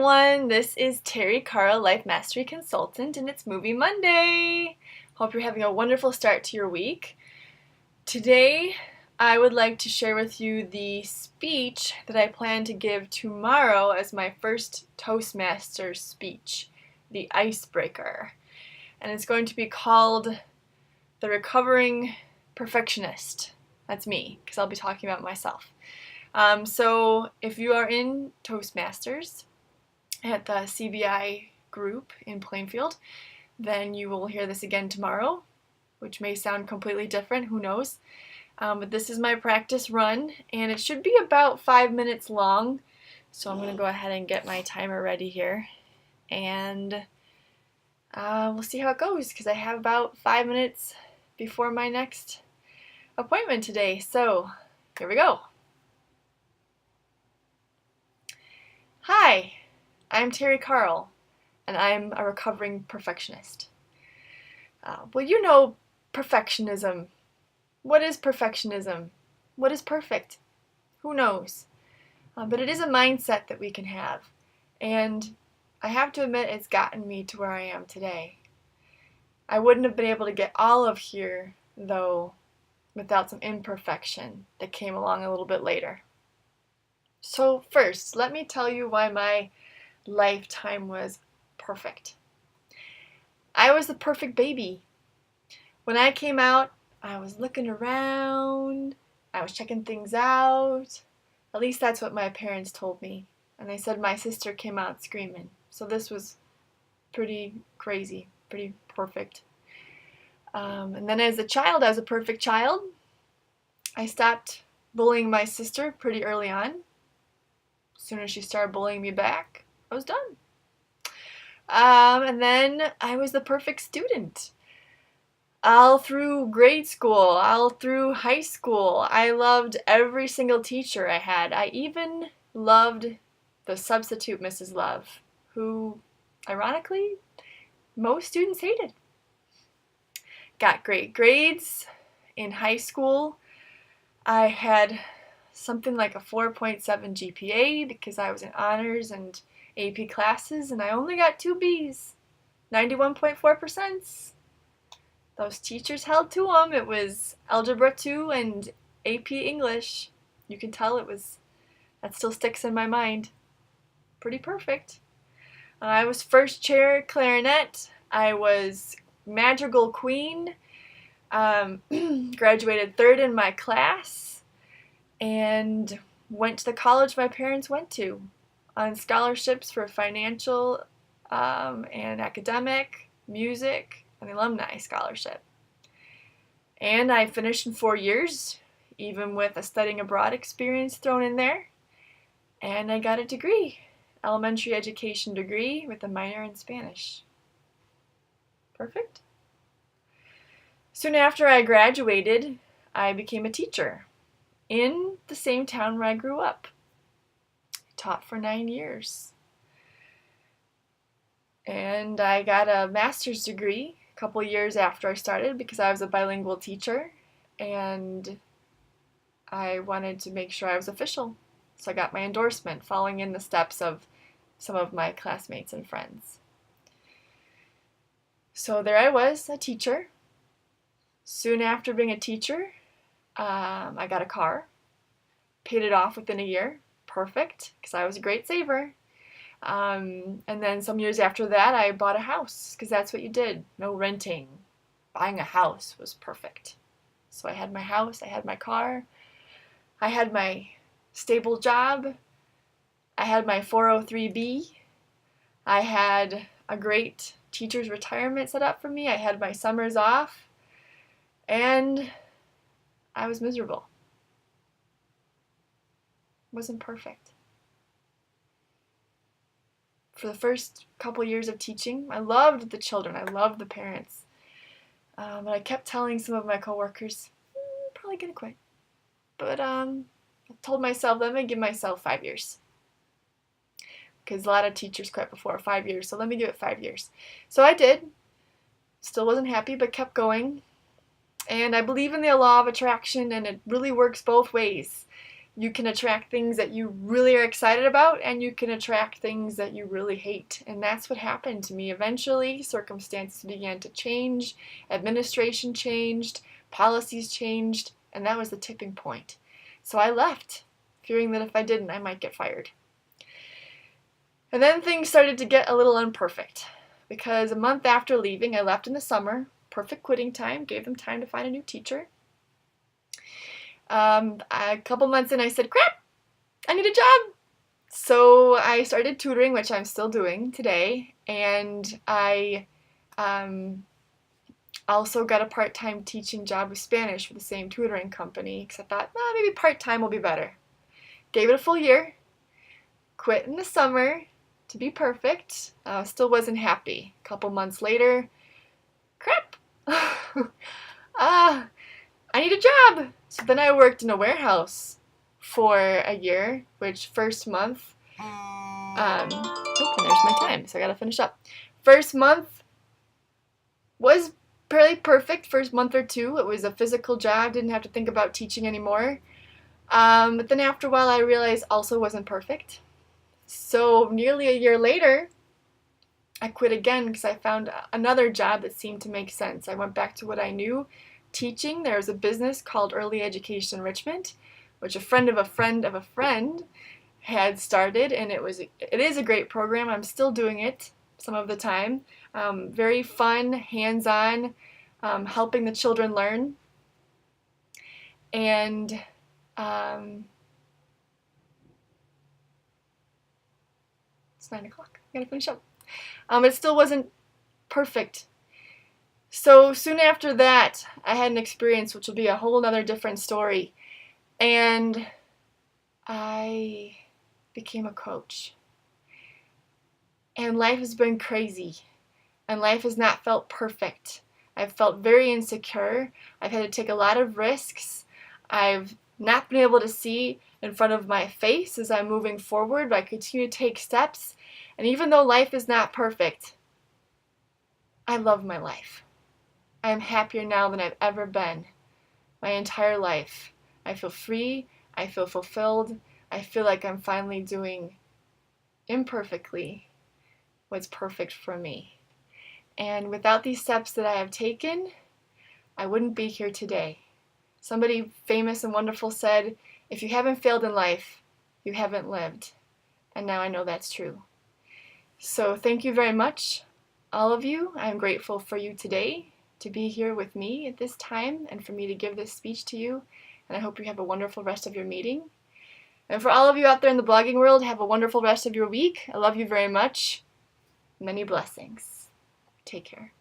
everyone, this is Terry Carl, Life Mastery Consultant, and it's Movie Monday. Hope you're having a wonderful start to your week. Today, I would like to share with you the speech that I plan to give tomorrow as my first Toastmasters speech, the icebreaker. And it's going to be called The Recovering Perfectionist. That's me, because I'll be talking about myself. So if you are in Toastmasters at the CBI group in Plainfield, then you will hear this again tomorrow, which may sound completely different, who knows. But this is my practice run, and it should be about 5 minutes long. So I'm going to go ahead and get my timer ready here, and we'll see how it goes, because I have about 5 minutes before my next appointment today. So here we go. Hi, I'm Terry Carl, and I'm a recovering perfectionist. Well, you know perfectionism. What is perfectionism? What is perfect? Who knows? But it is a mindset that we can have, and I have to admit it's gotten me to where I am today. I wouldn't have been able to get all of here, though, without some imperfection that came along a little bit later. So first, let me tell you why my lifetime was perfect. I was the perfect baby. When I came out, I was looking around, I was checking things out. At least that's what my parents told me. And they said my sister came out screaming. So this was pretty crazy, pretty perfect. And then as a child, I was a perfect child. I stopped bullying my sister pretty early on. As soon as she started bullying me back, I was done. And then I was the perfect student. All through grade school, all through high school, I loved every single teacher I had. I even loved the substitute Mrs. Love, who, ironically, most students hated. Got great grades in high school. I had something like a 4.7 GPA because I was in honors and AP classes, and I only got 2 Bs, 91.4%. Those teachers held to them. It was Algebra 2 and AP English. You can tell that still sticks in my mind. Pretty perfect. I was first chair clarinet. I was madrigal queen. Graduated third in my class. And went to the college my parents went to on scholarships for financial and academic, music, and alumni scholarship. And I finished in 4 years, even with a studying abroad experience thrown in there. And I got a degree, elementary education degree with a minor in Spanish. Perfect. Soon after I graduated, I became a teacher in the same town where I grew up. I taught for 9 years. And I got a master's degree a couple years after I started because I was a bilingual teacher and I wanted to make sure I was official. So I got my endorsement, following in the steps of some of my classmates and friends. So there I was, a teacher. Soon after being a teacher, I got a car, paid it off within a year, perfect, because I was a great saver. And then some years after that, I bought a house, because that's what you did, no renting. Buying a house was perfect. So I had my house, I had my car, I had my stable job, I had my 403B, I had a great teacher's retirement set up for me, I had my summers off, and I was miserable. Wasn't perfect. For the first couple years of teaching, I loved the children, I loved the parents. But I kept telling some of my coworkers, probably gonna quit. But I told myself, let me give myself 5 years. Because a lot of teachers quit before 5 years, so let me give it 5 years. So I did. Still wasn't happy, but kept going. And I believe in the law of attraction, and it really works both ways. You can attract things that you really are excited about, and you can attract things that you really hate. And that's what happened to me. Eventually, circumstances began to change, administration changed, policies changed, and that was the tipping point. So I left, fearing that if I didn't, I might get fired. And then things started to get a little imperfect, because a month after leaving, I left in the summer, perfect quitting time, gave them time to find a new teacher. A couple months in, I said, crap, I need a job. So I started tutoring, which I'm still doing today, and I also got a part-time teaching job with Spanish for the same tutoring company, because I thought, maybe part-time will be better. Gave it a full year, quit in the summer to be perfect, still wasn't happy. A couple months later, crap, I need a job. So then I worked in a warehouse for a year, which first month, and there's my time, so I gotta finish up. First month was pretty perfect. First month or two, it was a physical job, didn't have to think about teaching anymore. But then after a while, I realized also wasn't perfect. So nearly a year later, I quit again because I found another job that seemed to make sense. I went back to what I knew, teaching. There was a business called Early Education Enrichment, which a friend of a friend of a friend had started, and it is a great program. I'm still doing it some of the time. Very fun, hands-on, helping the children learn. And it's 9 o'clock. I gotta finish up. It still wasn't perfect. So soon after that, I had an experience which will be a whole other different story. And I became a coach. And life has been crazy. And life has not felt perfect. I've felt very insecure. I've had to take a lot of risks. I've not been able to see in front of my face as I'm moving forward, but I continue to take steps. And even though life is not perfect, I love my life. I am happier now than I've ever been my entire life. I feel free. I feel fulfilled. I feel like I'm finally doing imperfectly what's perfect for me. And without these steps that I have taken, I wouldn't be here today. Somebody famous and wonderful said, if you haven't failed in life, you haven't lived. And now I know that's true. So thank you very much, all of you. I'm grateful for you today to be here with me at this time and for me to give this speech to you. And I hope you have a wonderful rest of your meeting. And for all of you out there in the blogging world, have a wonderful rest of your week. I love you very much. Many blessings. Take care.